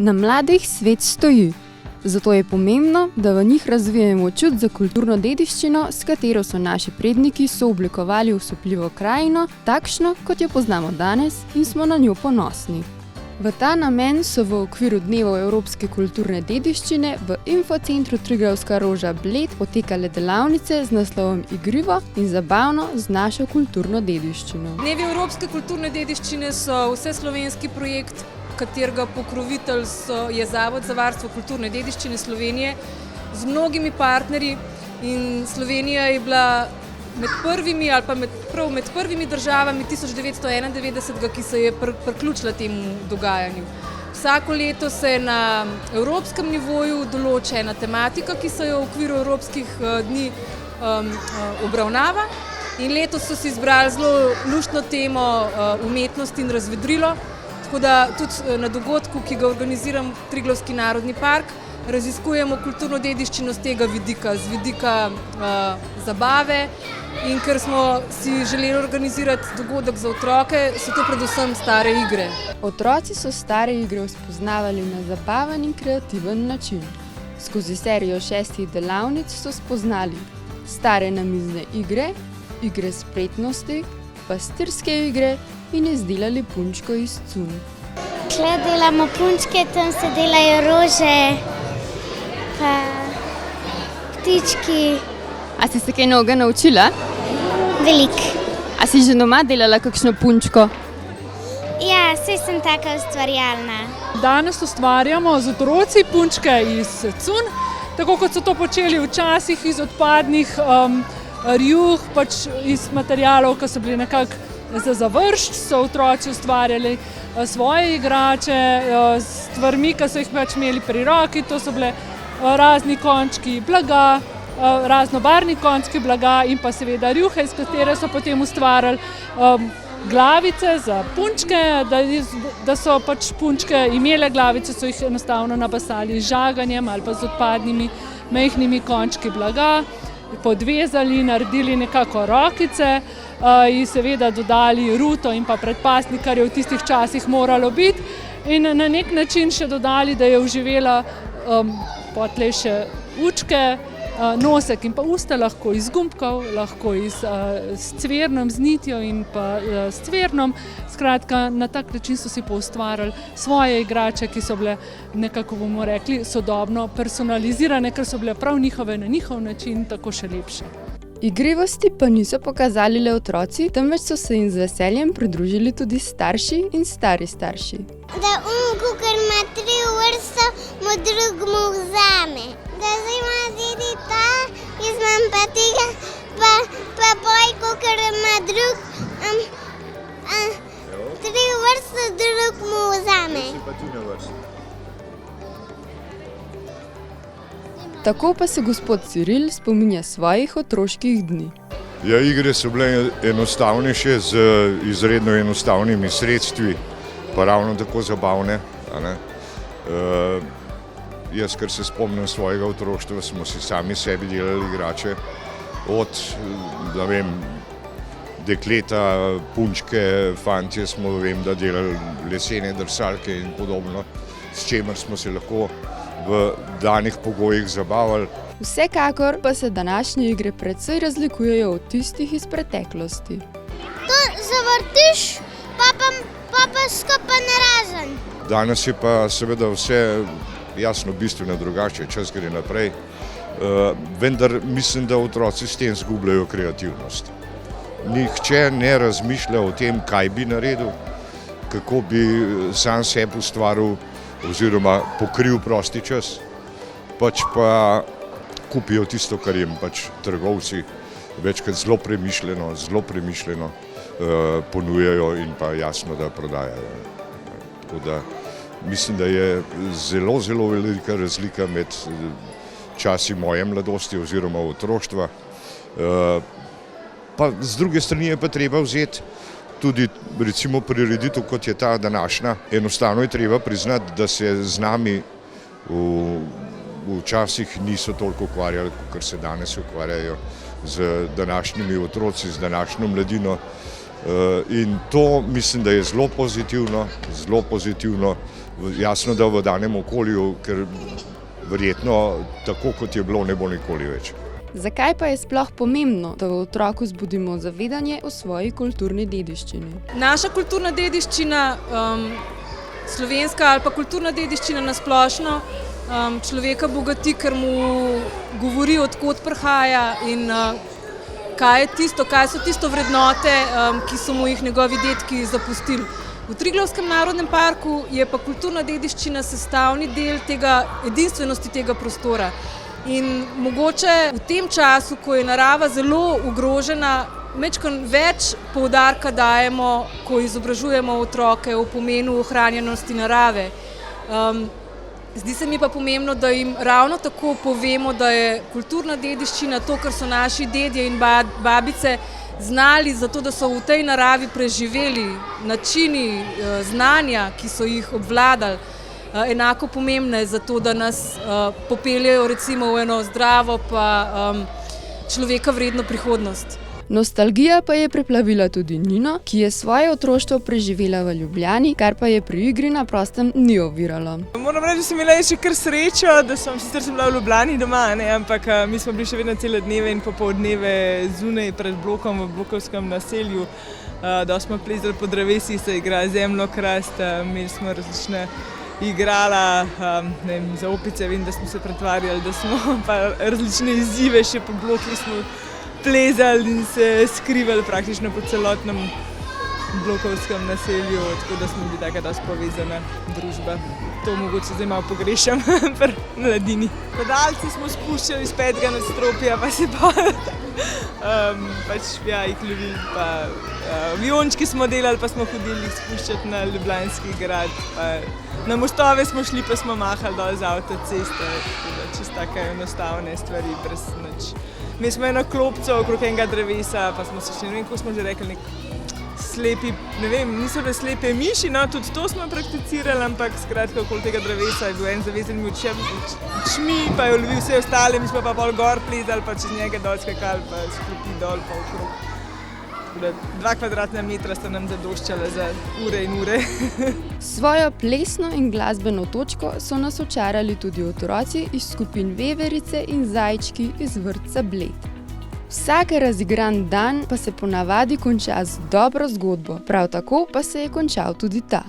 Na mladih svet stoji, zato je pomembno, da v njih razvijemo čut za kulturno dediščino, s katero so naši predniki sooblikovali osupljivo krajino, takšno, kot jo poznamo danes in smo na njo ponosni. V ta namen so v okviru Dnevov evropske kulturne dediščine v Infocentru Triglavska roža Bled potekale delavnice z naslovom Igrivo in zabavno z našo kulturno dediščino. Dnevi evropske kulturne dediščine so vseslovenski projekt, katerega pokrovitelj je Zavod za varstvo kulturne dediščine Slovenije z mnogimi partnerji, in Slovenija je bila med prvimi državami 1991, ki se je priključila temu dogajanju. Vsako leto se na evropskem nivoju določa ena tematika, ki se jo v okviru evropskih dni obravnava, in letos so si izbrali zelo luštno temo umetnost in razvedrilo. Tako da tudi na dogodku, ki ga organiziram Triglavski narodni park, raziskujemo kulturno dediščino z tega vidika, z vidika zabave, in ker smo si želeli organizirati dogodek za otroke, so to predvsem stare igre. Otroci so stare igre spoznavali na zabaven in kreativen način. Skozi serijo 6 delavnic so spoznali stare namizne igre, igre spretnosti, pastirske igre in izdelali punčko iz cun. Tukaj delamo punčke, tam se delajo rože, pa ptički. A si se kaj novega naučila? Veliko. A si že doma delala kakšno punčko? Ja, saj sem taka ustvarjalna. Danes ustvarjamo z otroci punčke iz cun, tako kot so to počeli včasih iz odpadnih rjuh, pač iz materialov, ki so bili nekako za završč, so otroci ustvarjali svoje igrače, stvarmi, ki so jih pač imeli pri roki. To so bile razni končki blaga, raznobarvni končki blaga in pa seveda rjuhe, iz katere so potem ustvarjali glavice za punčke, da so pač punčke imele glavice, so jih enostavno nabasali z žaganjem ali pa z odpadnimi majhnimi končki blaga, podvezali, naredili nekako rokice in seveda dodali ruto in pa predpasnik, kar je v tistih časih moralo biti, in na nek način še dodali, da je oživela potlej še učke, nosek in pa usta, lahko iz gumbkov, lahko s cvernom, z nitjo in pa s cvernom. Skratka, na tak način so si poustvarjali svoje igrače, ki so bile nekako, bomo rekli, sodobno personalizirane, ker so bile prav njihove na njihov način tako še lepše. Igrivosti pa niso pokazali le otroci, temveč so se jim z veseljem pridružili tudi starši in stari starši. Da kukar ima 3 vrste, mu drug mu vzame. Da zdaj ima dedi ta, jaz imam pa tega, pa boj, kukar ima drug 3 vrste, drug mu vzame. Tako pa se gospod Ciril spominja svojih otroških dni. Ja, igre so bile enostavnejše z izredno enostavnimi sredstvi, pa ravno tako zabavne. Jaz, ker se spomnim svojega otroštva, smo si sami sebi delali igrače, od, ne vem, dekleta, punčke, fantje smo, vem, da delali lesene drsalke in podobno, s čemer smo se lahko v danih pogojih zabavali. Vsekakor pa se današnje igre precej razlikujejo od tistih iz preteklosti. To zavrtiš, pa skupaj narazen. Danes je pa seveda vse jasno bistveno drugače, čas gre naprej, vendar mislim, da otroci s tem zgubljajo kreativnost. Nihče ne razmišlja o tem, kaj bi naredil, kako bi sam sebi ustvaril oziroma pokril prosti čas, pač pa kupijo tisto, kar jim pač trgovci večkrat zelo premišljeno ponujajo in pa jasno, da prodajajo. Tako da mislim, da je zelo, zelo velika razlika med časi moje mladosti oziroma otroštva. Pa z druge strani je pa treba vzeti tudi recimo prireditev, kot je ta današnja. Enostavno je treba priznati, da se z nami včasih niso toliko ukvarjali, kot se danes ukvarjajo z današnjimi otroci, z današnjo mladino. In to mislim, da je zelo pozitivno, Jasno, da v danem okolju, ker verjetno tako, kot je bilo, ne bo nikoli več. Zakaj pa je sploh pomembno, da v otroku zbudimo zavedanje o svoji kulturni dediščini? Naša kulturna dediščina, slovenska ali pa kulturna dediščina na splošno, človeka bogati, ker mu govori, od kod prihaja in kaj so tisto vrednote, ki so mu jih njegovi dedki zapustili. V Triglavskem narodnem parku je pa kulturna dediščina sestavni del edinstvenosti tega prostora. In mogoče v tem času, ko je narava zelo ogrožena, majčkeno več poudarka dajemo, ko izobražujemo otroke o pomenu ohranjenosti narave. Zdi se mi pa pomembno, da jim ravno tako povemo, da je kulturna dediščina to, kar so naši dedje in babice znali, zato da so v tej naravi preživeli, načini, znanja, ki so jih obvladali, enako pomembne za to, da nas popeljejo recimo v eno zdravo pa človeka vredno prihodnost. Nostalgija pa je preplavila tudi Nino, ki je svoje otroštvo preživela v Ljubljani, kar pa je pri igri na prostem ni oviralo. Moram reči, da sem imela še kar srečo, da sem bila v Ljubljani doma, ampak mi smo bili še vedno cele dneve in popoldneve zunaj pred blokom v blokovskem naselju. Da smo plezali po drevesih, se igra zemljokrast, imeli smo različne igrala, za opice vem, da smo se pretvarjali, da smo pa različne izzive še po blokih smo plezali in se skrivali praktično po celotnem blokovskem naselju, tako da smo bili taka dosti povezana družba. To mogoče zdaj malo pogrešam pri mladini. Padalci smo spuščali iz 5. nadstropja, pa se jih lovili, pa aviončki smo delali, pa smo hodili spuščati na Ljubljanski grad, pa na mostove smo šli, pa smo mahali dol z avtoceste, čisto take enostavne stvari, brez nič. Mi smo eno klopco okrog enega drevesa, pa smo se še, ne vem, kako smo že rekli, slepi, ne vem, niso bile slepe miši, no, tudi to smo prakticirali, ampak skratka okoli tega drevesa je bil en zavezan očmi, pa je lovil vse ostale, mi smo pa bolj gor plezali, pa čez njega dol skakali, pa sklopi dol, pa okrog. 2 kvadratna metra sta nam zadoščala za ure in ure. Svojo plesno in glasbeno točko so nas očarali tudi otroci iz skupin Veverice in Zajčki iz vrtca Bled. Vsak razigran dan pa se ponavadi konča z dobro zgodbo, prav tako pa se je končal tudi ta.